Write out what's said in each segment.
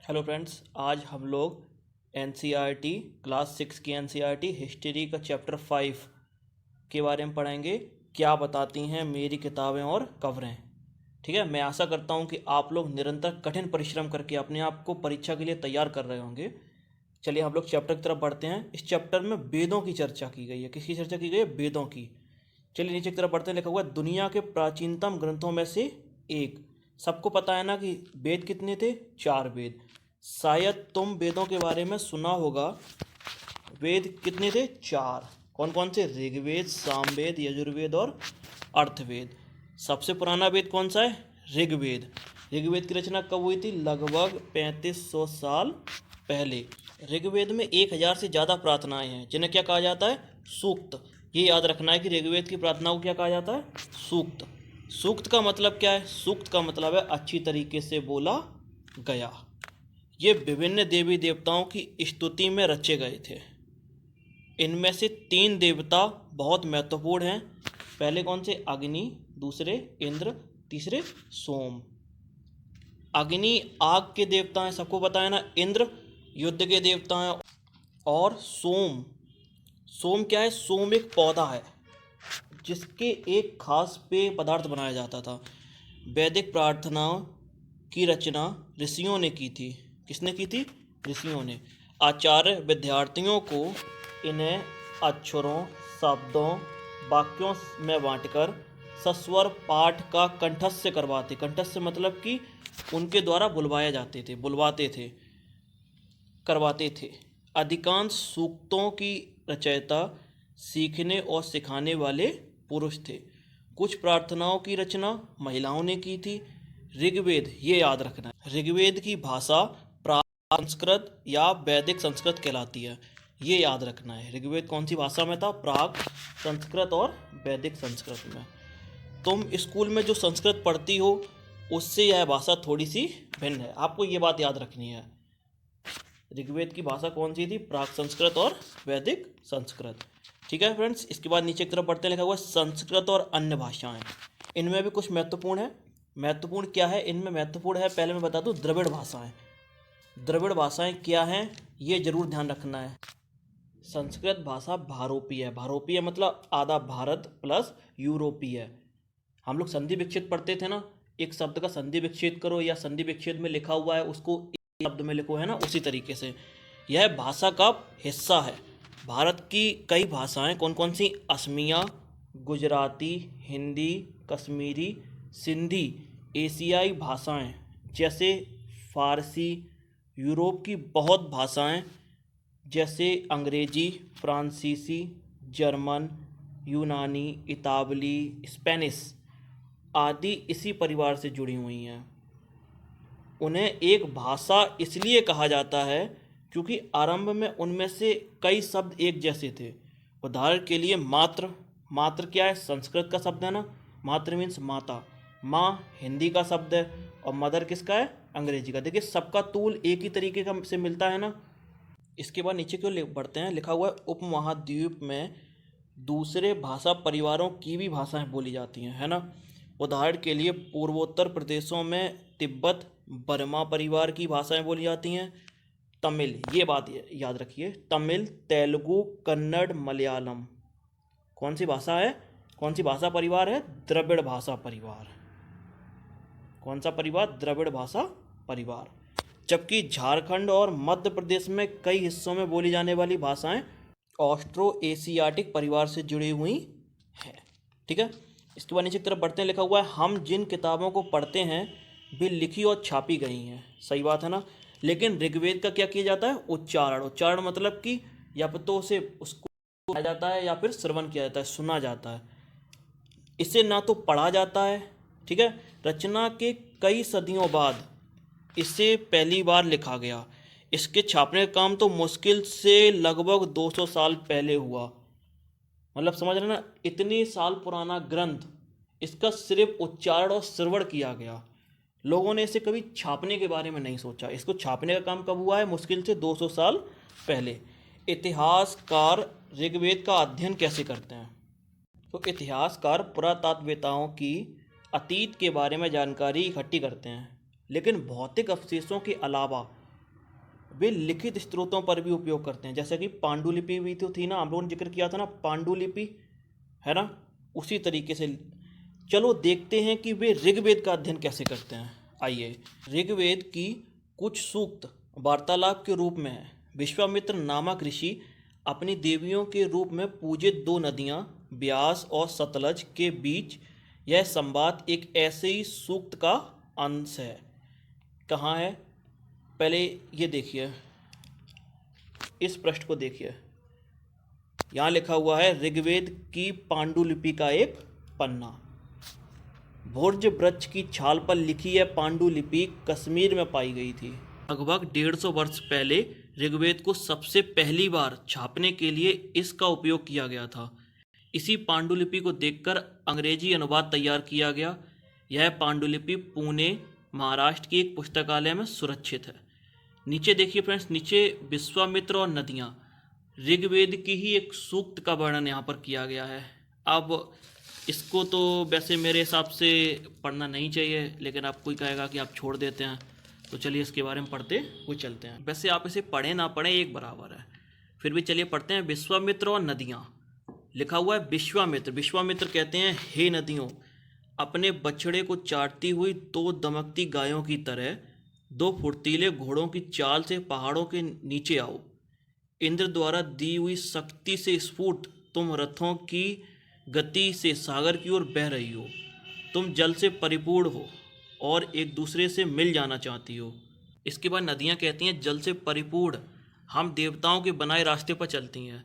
Hello friends, आज हम लोग एनसीईआरटी क्लास 6 की एनसीईआरटी हिस्ट्री का चैप्टर 5 के बारे में पढ़ेंगे। क्या बताती हैं मेरी किताबें और कवरें। ठीक है, मैं आशा करता हूं कि आप लोग निरंतर कठिन परिश्रम करके अपने आप को परीक्षा के लिए तैयार कर रहे होंगे। चलिए हम लोग चैप्टर की तरफ बढ़ते हैं। इस चैप्टर में वेदों की चर्चा की गई है। किसकी चर्चा की गई है? वेदों की। चलिए नीचे की तरफ बढ़ते हैं। लिखा हुआ है दुनिया के प्राचीनतम ग्रंथों में से एक। सबको पता है ना कि वेद कितने थे? 4 वेद। शायद तुम वेदों के बारे में सुना होगा। वेद कितने थे? 4। कौन कौन से? ऋग्वेद, सामवेद, यजुर्वेद और अर्थवेद। सबसे पुराना वेद कौन सा है? ऋग्वेद। ऋग्वेद की रचना कब हुई थी? लगभग 3500 साल पहले। ऋग्वेद में 1000 से ज़्यादा प्रार्थनाएं हैं जिन्हें क्या कहा जाता है? सूक्त। ये याद रखना है कि ऋग्वेद की प्रार्थनाओं को क्या कहा जाता है? सूक्त। सूक्त का मतलब क्या है? सूक्त का मतलब है अच्छी तरीके से बोला गया। ये विभिन्न देवी देवताओं की स्तुति में रचे गए थे। इनमें से 3 देवता बहुत महत्वपूर्ण हैं। पहले कौन से? अग्नि, दूसरे इंद्र, तीसरे सोम। अग्नि आग के देवता हैं, सबको पता है ना। इंद्र युद्ध के देवता हैं। और सोम, सोम क्या है? सोम एक पौधा है जिसके एक खास पेय पदार्थ बनाया जाता था। वैदिक प्रार्थनाओं की रचना ऋषियों ने की थी। किसने की थी? ऋषियों ने। आचार्य विद्यार्थियों को इन्हें अक्षरों, शब्दों, वाक्यों में बांटकर सस्वर पाठ का कंठस्थ करवाते। कंठस्थ मतलब कि उनके द्वारा बुलवाते थे, करवाते थे। अधिकांश सूक्तों की रचयिता सीखने और सिखाने वाले पुरुष थे। कुछ प्रार्थनाओं की रचना महिलाओं ने की थी। ऋग्वेद, ये याद रखना है, ऋग्वेद की भाषा प्राक संस्कृत या वैदिक संस्कृत कहलाती है। ये याद रखना है। ऋग्वेद कौन सी भाषा में था? प्राक संस्कृत और वैदिक संस्कृत में। तुम स्कूल में जो संस्कृत पढ़ती हो उससे यह भाषा थोड़ी सी भिन्न है, आपको ये बात याद रखनी है। ऋग्वेद की भाषा कौन सी थी? प्राक संस्कृत और वैदिक संस्कृत। ठीक है फ्रेंड्स, इसके बाद नीचे की तरफ बढ़ते लिखा हुआ है संस्कृत और अन्य भाषाएं। इनमें भी कुछ महत्वपूर्ण है। महत्वपूर्ण क्या है इनमें? महत्वपूर्ण है, पहले मैं बता दूं, द्रविड़ भाषाएं। द्रविड़ भाषाएं क्या हैं ये जरूर ध्यान रखना है। संस्कृत भाषा भारोपीय है। भारोपीय मतलब आधा भारत प्लस यूरोपीय। हम लोग संधि विच्छेद पढ़ते थे ना, एक शब्द का संधि विच्छेद करो या संधि विच्छेद में लिखा हुआ है उसको एक शब्द में लिखो, है ना, उसी तरीके से यह भाषा का हिस्सा है। भारत की कई भाषाएं कौन कौन सी? असमिया, गुजराती, हिंदी, कश्मीरी, सिंधी, एशियाई भाषाएं जैसे फारसी, यूरोप की बहुत भाषाएं जैसे अंग्रेजी, फ्रांसीसी, जर्मन, यूनानी, इतावली, स्पेनिश आदि इसी परिवार से जुड़ी हुई हैं। उन्हें एक भाषा इसलिए कहा जाता है क्योंकि आरंभ में उनमें से कई शब्द एक जैसे थे। उदाहरण के लिए मात्र। मात्र क्या है? संस्कृत का शब्द है ना। मात्र मीन्स माता। माँ हिंदी का शब्द है और मदर किसका है? अंग्रेजी का। देखिए सबका तूल एक ही तरीके का से मिलता है ना। इसके बाद नीचे क्यों बढ़ते हैं, लिखा हुआ है उपमहाद्वीप में दूसरे भाषा परिवारों की भी भाषाएं बोली जाती हैं, है ना। उदाहरण के लिए पूर्वोत्तर प्रदेशों में तिब्बत बर्मा परिवार की भाषाएं बोली जाती हैं। तमिल, ये बात याद रखिए, तमिल, तेलुगु, कन्नड़, मलयालम कौन सी भाषा है? कौन सी भाषा परिवार है? द्रविड़ भाषा परिवार। कौन सा परिवार? द्रविड़ भाषा परिवार। जबकि झारखंड और मध्य प्रदेश में कई हिस्सों में बोली जाने वाली भाषाएं ऑस्ट्रो एशियाटिक परिवार से जुड़ी हुई हैं। ठीक है, इसके बाद नीचे की तरफ बढ़ते हैं। लिखा हुआ है हम जिन किताबों को पढ़ते हैं वे लिखी और छापी गई हैं। सही बात है ना। लेकिन ऋग्वेद का क्या किया जाता है? उच्चारण। उच्चारण मतलब कि या तो उसे उसको पढ़ा जाता है या फिर श्रवण किया जाता है, सुना जाता है। इसे ना तो पढ़ा जाता है, ठीक है। रचना के कई सदियों बाद इसे पहली बार लिखा गया। इसके छापने का काम तो मुश्किल से लगभग 200 साल पहले हुआ। मतलब समझ रहे ना, इतनी साल पुराना ग्रंथ, इसका सिर्फ उच्चारण और श्रवण किया गया। लोगों ने इसे कभी छापने के बारे में नहीं सोचा। इसको छापने का काम कब हुआ है? मुश्किल से 200 साल पहले। इतिहासकार ऋग्वेद का अध्ययन कैसे करते हैं? तो इतिहासकार पुरातात्विताओं की अतीत के बारे में जानकारी इकट्ठी करते हैं, लेकिन भौतिक अवशेषों के अलावा वे लिखित स्रोतों पर भी उपयोग करते हैं। जैसे कि पांडुलिपि भी तो थी ना, हम लोगों ने जिक्र किया था ना पांडुलिपि, है ना, उसी तरीके से। चलो देखते हैं कि वे ऋग्वेद का अध्ययन कैसे करते हैं। आइए, ऋग्वेद की कुछ सूक्त वार्तालाप के रूप में है। विश्वामित्र नामक ऋषि अपनी देवियों के रूप में पूजित दो नदियां ब्यास और सतलज के बीच यह संवाद एक ऐसे ही सूक्त का अंश है। कहाँ है? पहले ये देखिए, इस पृष्ठ को देखिए, यहाँ लिखा हुआ है ऋग्वेद की पांडुलिपि का एक पन्ना। भोर्ज वृक्ष की छाल पर लिखी यह पांडुलिपि कश्मीर में पाई गई थी। लगभग 150 वर्ष पहले ऋग्वेद को सबसे पहली बार छापने के लिए इसका उपयोग किया गया था। इसी पांडुलिपि को देखकर अंग्रेजी अनुवाद तैयार किया गया। यह पांडुलिपि पुणे, महाराष्ट्र की एक पुस्तकालय में सुरक्षित है। नीचे देखिए फ्रेंड्स, नीचे विश्वामित्र और नदियाँ, ऋग्वेद की ही एक सूक्त का वर्णन यहाँ पर किया गया है। अब इसको तो वैसे मेरे हिसाब से पढ़ना नहीं चाहिए, लेकिन आप कोई कहेगा कि आप छोड़ देते हैं, तो चलिए इसके बारे में पढ़ते हुए चलते हैं। वैसे आप इसे पढ़ें ना पढ़ें एक बराबर है, फिर भी चलिए पढ़ते हैं। विश्वामित्र और नदियाँ, लिखा हुआ है विश्वामित्र। विश्वामित्र कहते हैं, हे नदियों, अपने बछड़े को चाटती हुई दो दमकती गायों की तरह दो फुर्तीले घोड़ों की चाल से पहाड़ों के नीचे आओ। इंद्र द्वारा दी हुई शक्ति से स्फूर्त तुम रथों की गति से सागर की ओर बह रही हो। तुम जल से परिपूर्ण हो और एक दूसरे से मिल जाना चाहती हो। इसके बाद नदियाँ कहती हैं, जल से परिपूर्ण हम देवताओं के बनाए रास्ते पर चलती हैं।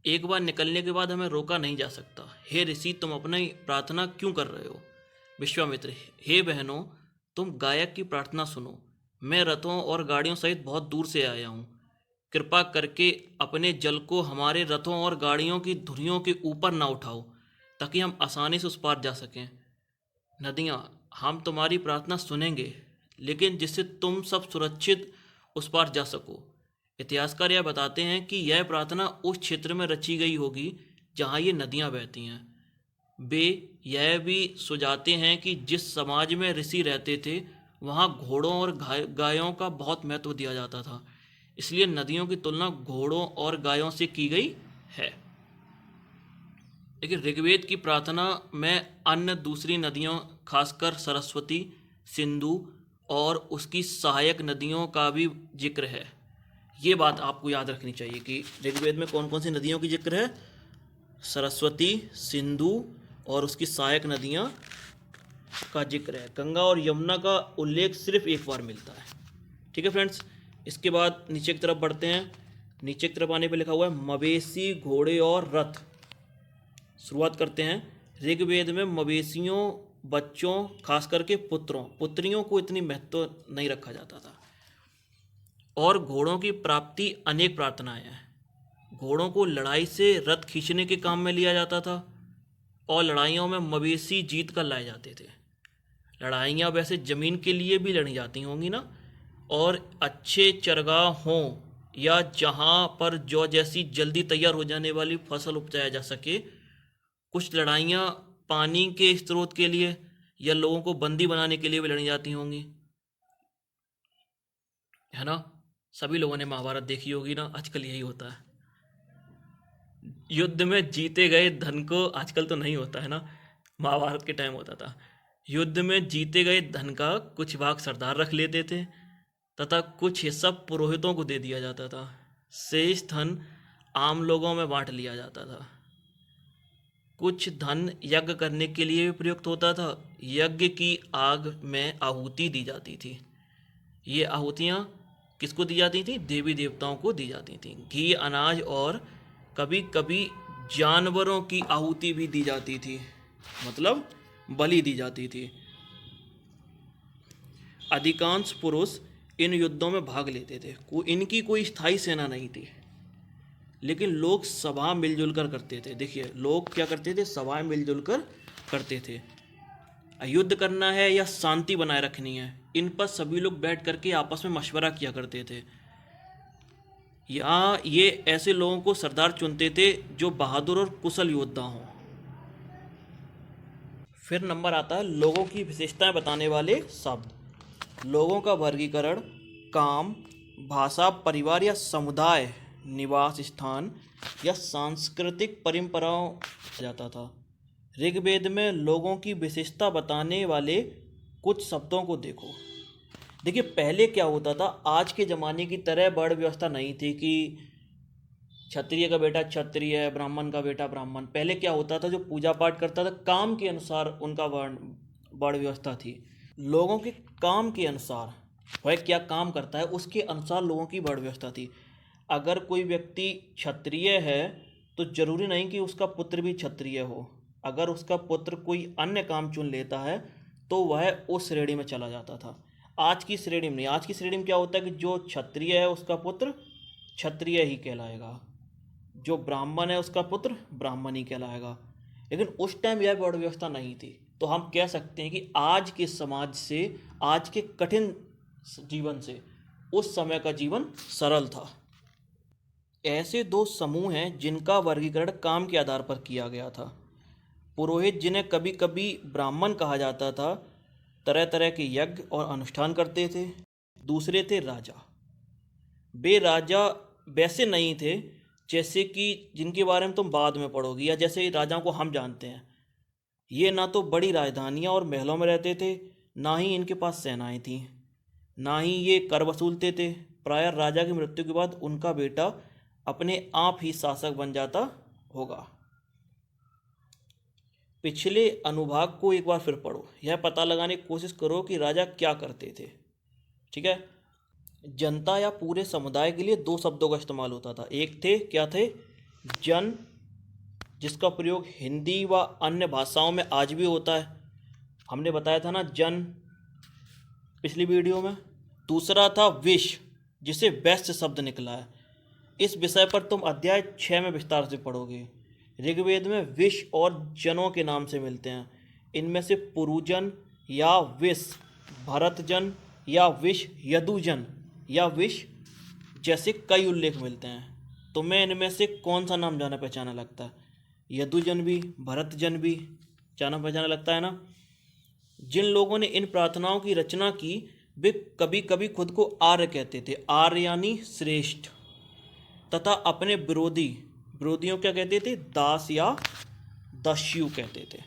एक बार निकलने के बाद हमें रोका नहीं जा सकता। हे ऋषि, तुम अपनी प्रार्थना क्यों कर रहे हो? विश्वामित्र, हे बहनों, तुम गायक की प्रार्थना सुनो। मैं रथों और गाड़ियों सहित बहुत दूर से आया हूँ। कृपा करके अपने जल को हमारे रथों और गाड़ियों की धुरियों के ऊपर ना उठाओ, ताकि हम आसानी से उस पार जा सकें। नदियाँ, हम तुम्हारी प्रार्थना सुनेंगे, लेकिन जिससे तुम सब सुरक्षित उस पार जा सको। इतिहासकार यह बताते हैं कि यह प्रार्थना उस क्षेत्र में रची गई होगी जहाँ ये नदियाँ बहती हैं। वे यह भी सुझाते हैं कि जिस समाज में ऋषि रहते थे वहाँ घोड़ों और गायों का बहुत महत्व दिया जाता था, इसलिए नदियों की तुलना घोड़ों और गायों से की गई है। लेकिन ऋग्वेद की प्रार्थना में अन्य दूसरी नदियों, खासकर सरस्वती, सिंधु और उसकी सहायक नदियों का भी जिक्र है। ये बात आपको याद रखनी चाहिए कि ऋग्वेद में कौन कौन सी नदियों की जिक्र है। सरस्वती, सिंधु और उसकी सहायक नदियाँ का जिक्र है। गंगा और यमुना का उल्लेख सिर्फ एक बार मिलता है। ठीक है फ्रेंड्स, इसके बाद नीचे की तरफ बढ़ते हैं। नीचे की तरफ आने पे लिखा हुआ है मवेशी, घोड़े और रथ। शुरुआत करते हैं। ऋग्वेद में मवेशियों, बच्चों, खास करके पुत्रियों को इतनी महत्व नहीं रखा जाता था, और घोड़ों की प्राप्ति अनेक प्रार्थनाएं हैं। घोड़ों को लड़ाई से रथ खींचने के काम में लिया जाता था, और लड़ाइयों में मवेशी जीत कर लाए जाते थे। लड़ाइयाँ वैसे ज़मीन के लिए भी लड़ी जाती होंगी ना, और अच्छे चरगाह हों या जहाँ पर जौ जैसी जल्दी तैयार हो जाने वाली फसल उपजाया जा सके। कुछ लड़ाइयाँ पानी के स्रोत के लिए या लोगों को बंदी बनाने के लिए भी लड़ी जाती होंगी, है ना। सभी लोगों ने महाभारत देखी होगी ना, आजकल यही होता है। युद्ध में जीते गए धन को, आजकल तो नहीं होता है ना, महाभारत के टाइम होता था। युद्ध में जीते गए धन का कुछ भाग सरदार रख लेते थे तथा कुछ हिस्सा पुरोहितों को दे दिया जाता था। शेष धन आम लोगों में बांट लिया जाता था। कुछ धन यज्ञ करने के लिए भी प्रयुक्त होता था। यज्ञ की आग में आहुति दी जाती थी। ये आहुतियाँ किसको दी जाती थी? देवी देवताओं को दी जाती थी। घी, अनाज और कभी कभी जानवरों की आहुति भी दी जाती थी, मतलब बलि दी जाती थी। अधिकांश पुरुष इन युद्धों में भाग लेते थे। इनकी कोई स्थायी सेना नहीं थी, लेकिन लोग सभा मिलजुल कर करते थे। देखिए, लोग क्या करते थे? सभाएं मिलजुल कर करते थे। युद्ध करना है या शांति बनाए रखनी है, इन पर सभी लोग बैठ करके आपस में मशवरा किया करते थे। यहाँ ये ऐसे लोगों को सरदार चुनते थे जो बहादुर और कुशल योद्धा हों। फिर नंबर आता है लोगों की विशेषताएं बताने वाले शब्द। लोगों का वर्गीकरण काम, भाषा, परिवार या समुदाय, निवास स्थान या सांस्कृतिक परंपराओं जाता था। ऋग्वेद में लोगों की विशेषता बताने वाले कुछ शब्दों को देखो। देखिए पहले क्या होता था, आज के ज़माने की तरह वर्ण व्यवस्था नहीं थी कि क्षत्रिय का बेटा क्षत्रिय है, ब्राह्मण का बेटा ब्राह्मण। पहले क्या होता था, जो पूजा पाठ करता था काम के अनुसार उनका वर्ण व्यवस्था थी। लोगों के काम के अनुसार, वह क्या काम करता है उसके अनुसार लोगों की वर्ण व्यवस्था थी। अगर कोई व्यक्ति क्षत्रिय है तो जरूरी नहीं कि उसका पुत्र भी क्षत्रिय हो। अगर उसका पुत्र कोई अन्य काम चुन लेता है तो वह उस श्रेणी में चला जाता था। आज की श्रेणी में नहीं, आज की श्रेणी में क्या होता है कि जो क्षत्रिय है उसका पुत्र क्षत्रिय ही कहलाएगा, जो ब्राह्मण है उसका पुत्र ब्राह्मण ही कहलाएगा। लेकिन उस टाइम यह वर्ण व्यवस्था नहीं थी। तो हम कह सकते हैं कि आज के समाज से, आज के कठिन जीवन से उस समय का जीवन सरल था। ऐसे दो समूह हैं जिनका वर्गीकरण काम के आधार पर किया गया था। पुरोहित, जिन्हें कभी कभी ब्राह्मण कहा जाता था, तरह तरह के यज्ञ और अनुष्ठान करते थे। दूसरे थे राजा। वे राजा वैसे नहीं थे जैसे कि जिनके बारे में तुम बाद में पढ़ोगी, या जैसे राजाओं को हम जानते हैं। ये ना तो बड़ी राजधानियाँ और महलों में रहते थे, ना ही इनके पास सेनाएं थीं, ना ही ये कर वसूलते थे। प्रायः राजा की मृत्यु के बाद उनका बेटा अपने आप ही शासक बन जाता होगा। पिछले अनुभाग को एक बार फिर पढ़ो, यह पता लगाने की कोशिश करो कि राजा क्या करते थे। ठीक है, जनता या पूरे समुदाय के लिए दो शब्दों का इस्तेमाल होता था। एक थे, क्या थे, जन, जिसका प्रयोग हिंदी व अन्य भाषाओं में आज भी होता है, हमने बताया था ना जन पिछली वीडियो में। दूसरा था विश, जिसे वैश्य शब्द निकला है। इस विषय पर तुम अध्याय 6 में विस्तार से पढ़ोगे। ऋग्वेद में विश और जनों के नाम से मिलते हैं। इनमें से पुरुजन या विश, भरतजन या विश, यदुजन या विश जैसे कई उल्लेख मिलते हैं। तुम्हें इनमें से कौन सा नाम जाना पहचाना लगता है? यदुजन भी, भरतजन भी जाना पहचाना लगता है ना। जिन लोगों ने इन प्रार्थनाओं की रचना की वे कभी कभी खुद को आर्य कहते थे, आर्य यानी श्रेष्ठ, तथा अपने विरोधियों क्या कहते थे, दास या दस्यु कहते थे।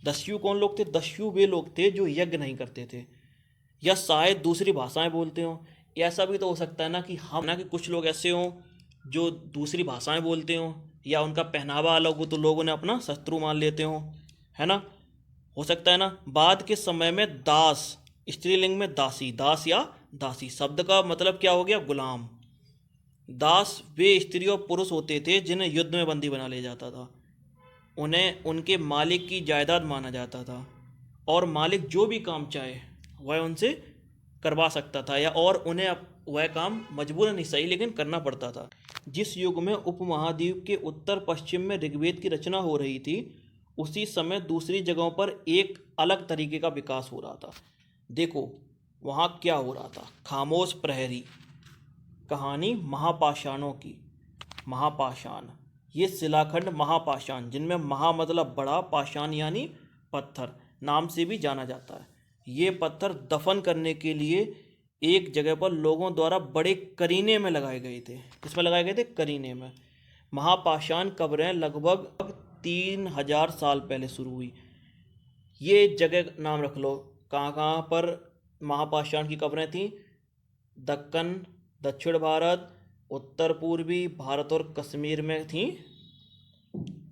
दस्यु कौन लोग थे? दस्यु वे लोग थे जो यज्ञ नहीं करते थे या शायद दूसरी भाषाएं बोलते हों। ऐसा भी तो हो सकता है ना कि कुछ लोग ऐसे हों जो दूसरी भाषाएं बोलते हों या उनका पहनावा अलग हो तो लोग उन्हें अपना शत्रु मान लेते हों, है ना, हो सकता है ना। बाद के समय में दास, स्त्रीलिंग में दासी, दास या दासी शब्द का मतलब क्या हो गया? गुलाम। दास वे स्त्री और पुरुष होते थे जिन्हें युद्ध में बंदी बना लिया जाता था। उन्हें उनके मालिक की जायदाद माना जाता था और मालिक जो भी काम चाहे वह उनसे करवा सकता था, या और उन्हें वह काम मजबूरन नहीं सही लेकिन करना पड़ता था। जिस युग में उपमहाद्वीप के उत्तर पश्चिम में ऋग्वेद की रचना हो रही थी उसी समय दूसरी जगहों पर एक अलग तरीके का विकास हो रहा था। देखो वहाँ क्या हो रहा था। खामोश प्रहरी, कहानी महापाषाणों की। महापाषाण, ये शिलाखंड महापाषाण, जिनमें महा मतलब बड़ा, पाषाण यानी पत्थर, नाम से भी जाना जाता है। ये पत्थर दफन करने के लिए एक जगह पर लोगों द्वारा बड़े करीने में लगाए गए थे। किसमें लगाए गए थे? करीने में। महापाषाण कब्रें लगभग 3000 साल पहले शुरू हुई। ये जगह नाम रख लो, कहाँ कहाँ पर महापाषाण की कब्रें थीं। दक्कन, दक्षिण भारत, उत्तर पूर्वी भारत और कश्मीर में थीं।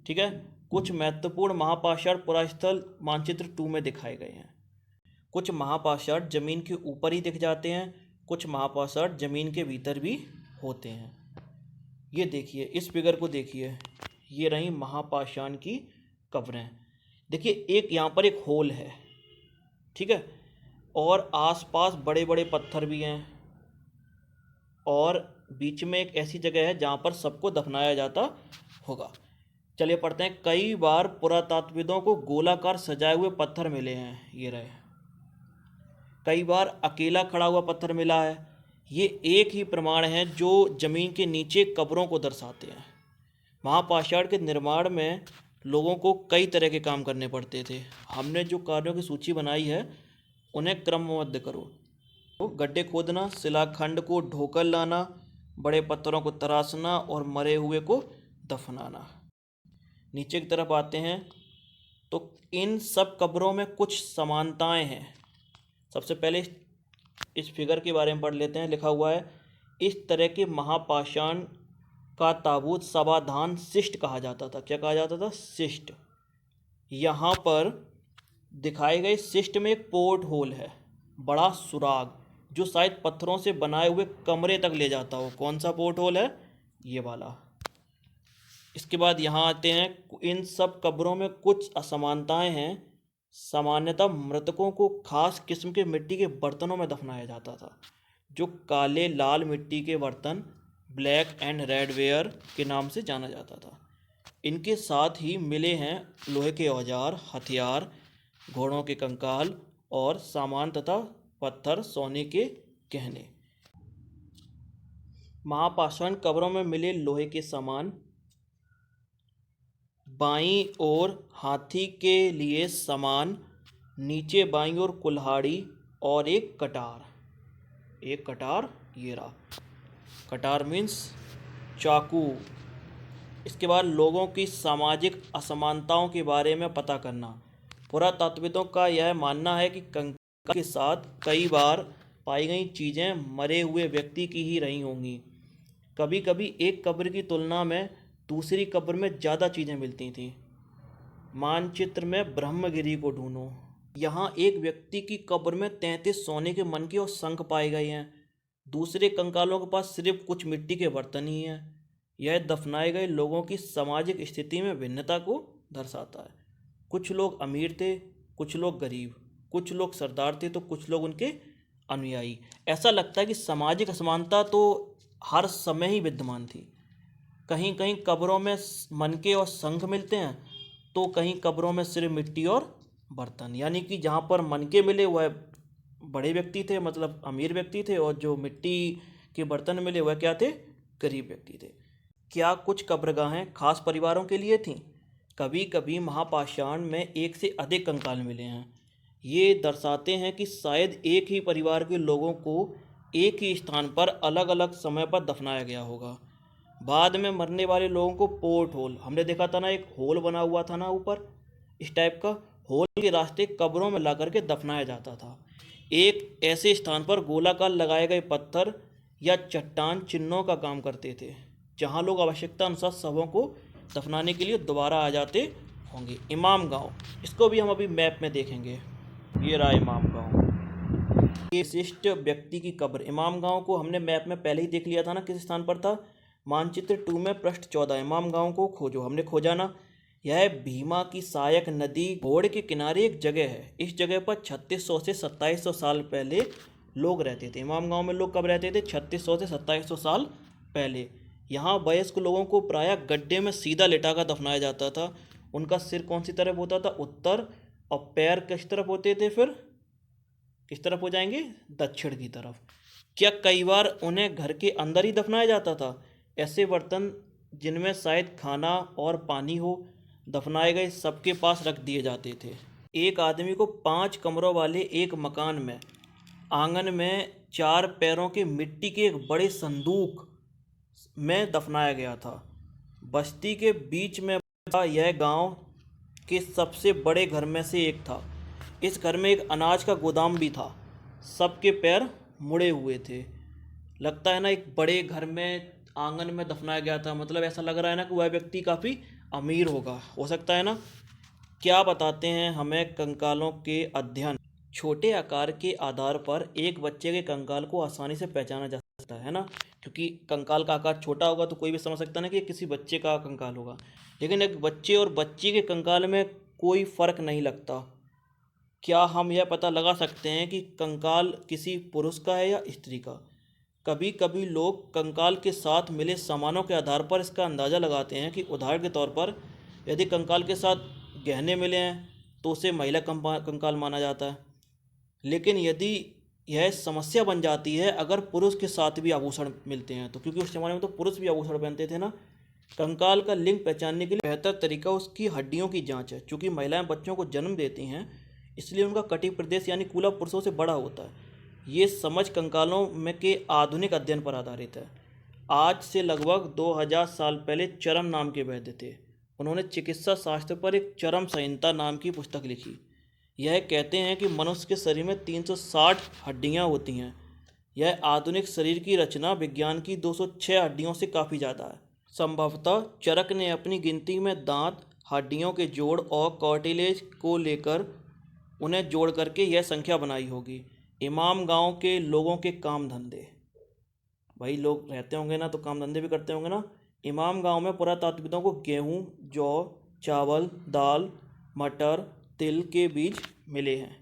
ठीक है, कुछ महत्वपूर्ण महापाषाण पुरास्थल मानचित्र 2 में दिखाए गए हैं। कुछ महापाषाण जमीन के ऊपर ही दिख जाते हैं, कुछ महापाषाण जमीन के भीतर भी होते हैं। ये देखिए, इस फिगर को देखिए, ये रही महापाषाण की कब्रें। देखिए एक यहाँ पर एक होल है, ठीक है, और आसपास बड़े बड़े पत्थर भी हैं और बीच में एक ऐसी जगह है जहाँ पर सबको दफनाया जाता होगा। चलिए पढ़ते हैं। कई बार पुरातत्वविदों को गोलाकार सजाए हुए पत्थर मिले हैं, ये रहे। कई बार अकेला खड़ा हुआ पत्थर मिला है। ये एक ही प्रमाण है जो जमीन के नीचे कब्रों को दर्शाते हैं। महापाषाण के निर्माण में लोगों को कई तरह के काम करने पड़ते थे। हमने जो कार्यों की सूची बनाई है उन्हें क्रमबद्ध करो। तो गड्ढे खोदना, शिलाखंड को ढोकर लाना, बड़े पत्थरों को तराशना और मरे हुए को दफनाना। नीचे की तरफ आते हैं तो इन सब कब्रों में कुछ समानताएं हैं। सबसे पहले इस फिगर के बारे में पढ़ लेते हैं। लिखा हुआ है, इस तरह के महापाषाण का ताबूत समाधान शिष्ट कहा जाता था। क्या कहा जाता था? शिष्ट। यहाँ पर दिखाए गए शिष्ट में एक पोर्ट होल है, बड़ा सुराग, जो शायद पत्थरों से बनाए हुए कमरे तक ले जाता हो। कौन सा पोर्ट होल है? ये वाला। इसके बाद यहाँ आते हैं, इन सब कब्रों में कुछ असमानताएं हैं। सामान्यतः मृतकों को खास किस्म के मिट्टी के बर्तनों में दफनाया जाता था, जो काले लाल मिट्टी के बर्तन, ब्लैक एंड रेड वेयर के नाम से जाना जाता था। इनके साथ ही मिले हैं लोहे के औजार, हथियार, घोड़ों के कंकाल और सामान तथा पत्थर, सोने के गहने। महापाषाण कब्रों में मिले लोहे के सामान, बाईं ओर हाथी के लिए सामान, नीचे बाईं ओर कुल्हाड़ी और एक कटार। एक कटार, ये रहा। कटार मीन्स चाकू। इसके बाद लोगों की सामाजिक असमानताओं के बारे में पता करना। पुरातत्वविदों का यह मानना है कि कंकाल के साथ कई बार पाई गई चीज़ें मरे हुए व्यक्ति की ही रही होंगी। कभी कभी एक कब्र की तुलना में दूसरी कब्र में ज़्यादा चीज़ें मिलती थीं। मानचित्र में ब्रह्मगिरी को ढूंढो। यहाँ एक व्यक्ति की कब्र में 33 सोने के मनके और शंख पाए गए हैं। दूसरे कंकालों के पास सिर्फ कुछ मिट्टी के बर्तन ही हैं। यह दफनाए गए लोगों की सामाजिक स्थिति में भिन्नता को दर्शाता है। कुछ लोग अमीर थे, कुछ लोग गरीब, कुछ लोग सरदार थे तो कुछ लोग उनके अनुयायी। ऐसा लगता है कि सामाजिक असमानता तो हर समय ही विद्यमान थी। कहीं कहीं कब्रों में मनके और शंख मिलते हैं तो कहीं कब्रों में सिर्फ मिट्टी और बर्तन। यानी कि जहाँ पर मनके मिले वह बड़े व्यक्ति थे, मतलब अमीर व्यक्ति थे, और जो मिट्टी के बर्तन मिले वह क्या थे? गरीब व्यक्ति थे। क्या कुछ कब्रगाहें खास परिवारों के लिए थीं? कभी कभी महापाषाण में एक से अधिक कंकाल मिले हैं। ये दर्शाते हैं कि शायद एक ही परिवार के लोगों को एक ही स्थान पर अलग अलग समय पर दफनाया गया होगा। बाद में मरने वाले लोगों को पोर्ट होल, हमने देखा था ना, एक होल बना हुआ था ना ऊपर, इस टाइप का होल के रास्ते कब्रों में ला करके दफनाया जाता था। एक ऐसे स्थान पर गोलाकार लगाए गए पत्थर या चट्टान चिन्हों का काम करते थे, जहां लोग आवश्यकता अनुसार शवों को दफनाने के लिए दोबारा आ जाते होंगे। इमाम गांव, इसको भी हम अभी मैप में देखेंगे। ये रहा इमाम गांव, ये विशिष्ट व्यक्ति की कब्र। इमाम गांव को हमने मैप में पहले ही देख लिया था ना, किस स्थान पर था? मानचित्र 2 में पृष्ठ 14। इमाम गांव को खोजो, हमने खोजा ना। यह भीमा की सहायक नदी घोड़ के किनारे एक जगह है। इस जगह पर 3600 से 2700 साल पहले लोग रहते थे। इमाम गांव में लोग कब रहते थे? 3600 से 2700 साल पहले। यहाँ वयस्क लोगों को प्रायः गड्ढे में सीधा लिटा कर दफनाया जाता था। उनका सिर कौन सी तरफ होता था? उत्तर, और पैर किस तरफ होते थे? फिर किस तरफ हो जाएंगे? दक्षिण की तरफ। क्या कई बार उन्हें घर के अंदर ही दफनाया जाता था? ऐसे बर्तन जिनमें शायद खाना और पानी हो, दफनाए गए सबके पास रख दिए जाते थे। एक आदमी को 5 कमरों वाले एक मकान में आंगन में 4 पैरों के मिट्टी के एक बड़े संदूक में दफनाया गया था। बस्ती के बीच में यह गांव के सबसे बड़े घर में से एक था। इस घर में एक अनाज का गोदाम भी था। सबके पैर मुड़े हुए थे। लगता है ना, एक बड़े घर में आंगन में दफनाया गया था, मतलब ऐसा लग रहा है ना कि वह व्यक्ति काफ़ी अमीर होगा, हो सकता है ना। क्या बताते हैं हमें कंकालों के अध्ययन? छोटे आकार के आधार पर एक बच्चे के कंकाल को आसानी से पहचाना जा सकता है ना, क्योंकि कंकाल का आकार छोटा होगा तो कोई भी समझ सकता है ना कि किसी बच्चे का कंकाल होगा। लेकिन एक बच्चे और बच्ची के कंकाल में कोई फ़र्क नहीं लगता। क्या हम यह पता लगा सकते हैं कि कंकाल किसी पुरुष का है या स्त्री का? कभी कभी लोग कंकाल के साथ मिले सामानों के आधार पर इसका अंदाज़ा लगाते हैं कि उदाहरण के तौर पर यदि कंकाल के साथ गहने मिले हैं तो उसे महिला कंकाल माना जाता है। लेकिन यदि यह समस्या बन जाती है अगर पुरुष के साथ भी आभूषण मिलते हैं तो, क्योंकि उस ज़माने में तो पुरुष भी आभूषण पहनते थे ना। कंकाल का लिंग पहचानने के लिए बेहतर तरीका उसकी हड्डियों की जाँच है। चूँकि महिलाएँ बच्चों को जन्म देती हैं इसलिए उनका कटी प्रदेश यानी कूला पुरुषों से बड़ा होता है। ये समझ कंकालों में के आधुनिक अध्ययन पर आधारित है। आज से लगभग 2000 साल पहले चरम नाम के वैद्य थे। उन्होंने चिकित्सा शास्त्र पर एक चरम संहिता नाम की पुस्तक लिखी। यह कहते हैं कि मनुष्य के शरीर में 360 हड्डियां होती हैं। यह आधुनिक शरीर की रचना विज्ञान की 206 हड्डियों से काफ़ी ज़्यादा है। संभवतः चरक ने अपनी गिनती में दांत, हड्डियों के जोड़ और कार्टिलेज को लेकर उन्हें जोड़ करके यह संख्या बनाई होगी। इमाम गांव के लोगों के काम धंधे, भाई लोग रहते होंगे ना तो काम धंधे भी करते होंगे ना। इमाम गांव में पुरातात्विकों को गेहूं, जौ, चावल, दाल, मटर, तिल के बीज मिले हैं।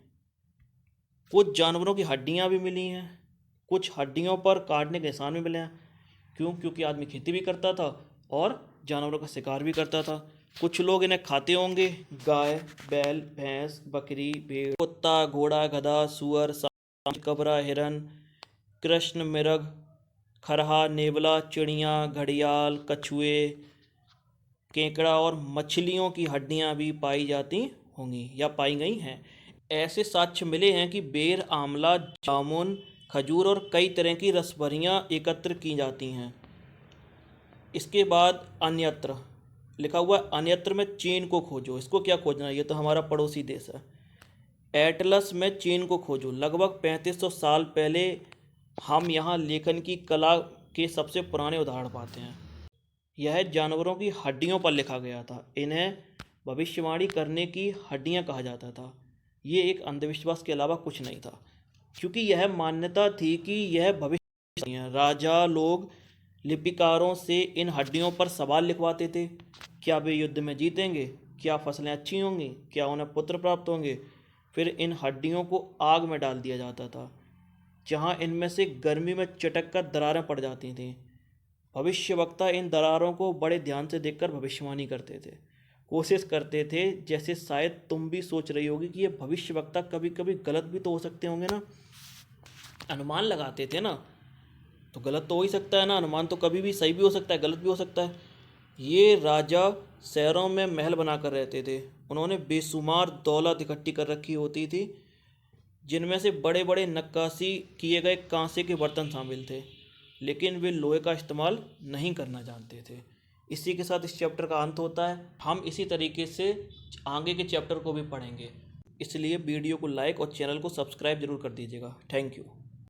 कुछ जानवरों की हड्डियां भी मिली हैं। कुछ हड्डियों पर काटने के निशान भी मिले हैं। क्योंकि आदमी खेती भी करता था और जानवरों का शिकार भी करता था। कुछ लोग इन्हें खाते होंगे। गाय, बैल, भैंस, बकरी, भेड़, कुत्ता, घोड़ा, गधा, सुअर, सांप, कबरा, हिरन, कृष्ण मृग, खरहा, नेवला, चिड़िया, घड़ियाल, कछुए, केकड़ा और मछलियों की हड्डियां भी पाई जाती होंगी या पाई गई हैं। ऐसे साक्ष्य मिले हैं कि बेर, आंवला, जामुन, खजूर और कई तरह की रसभरियां एकत्र की जाती हैं। इसके बाद अन्यत्र लिखा हुआ है। अन्यत्र में चीन को खोजो। इसको क्या खोजना है? ये तो हमारा पड़ोसी देश है। एटलस में चीन को खोजो। लगभग 3500 साल पहले हम यहाँ लेखन की कला के सबसे पुराने उदाहरण पाते हैं। यह जानवरों की हड्डियों पर लिखा गया था। इन्हें भविष्यवाणी करने की हड्डियां कहा जाता था। ये एक अंधविश्वास के अलावा कुछ नहीं था, क्योंकि यह मान्यता थी कि यह भविष्य है। राजा लोग लिपिकारों से इन हड्डियों पर सवाल लिखवाते थे। क्या वे युद्ध में जीतेंगे? क्या फसलें अच्छी होंगी? क्या उन्हें पुत्र प्राप्त होंगे? फिर इन हड्डियों को आग में डाल दिया जाता था, जहाँ इनमें से गर्मी में चटक कर दरारें पड़ जाती थीं। भविष्यवक्ता इन दरारों को बड़े ध्यान से देखकर भविष्यवाणी करते थे। कोशिश करते थे, जैसे शायद तुम भी सोच रही होगी कि ये भविष्यवक्ता कभी कभी गलत भी तो हो सकते होंगे ना। अनुमान लगाते थे ना, तो गलत तो हो ही सकता है ना। अनुमान तो कभी भी सही भी हो सकता है, गलत भी हो सकता है। ये राजा शहरों में महल बनाकर रहते थे। उन्होंने बेशुमार दौलत इकट्ठी कर रखी होती थी, जिनमें से बड़े बड़े नक्काशी किए गए कांसे के बर्तन शामिल थे, लेकिन वे लोहे का इस्तेमाल नहीं करना जानते थे। इसी के साथ इस चैप्टर का अंत होता है। हम इसी तरीके से आगे के चैप्टर को भी पढ़ेंगे, इसलिए वीडियो को लाइक और चैनल को सब्सक्राइब जरूर कर दीजिएगा। Thank you.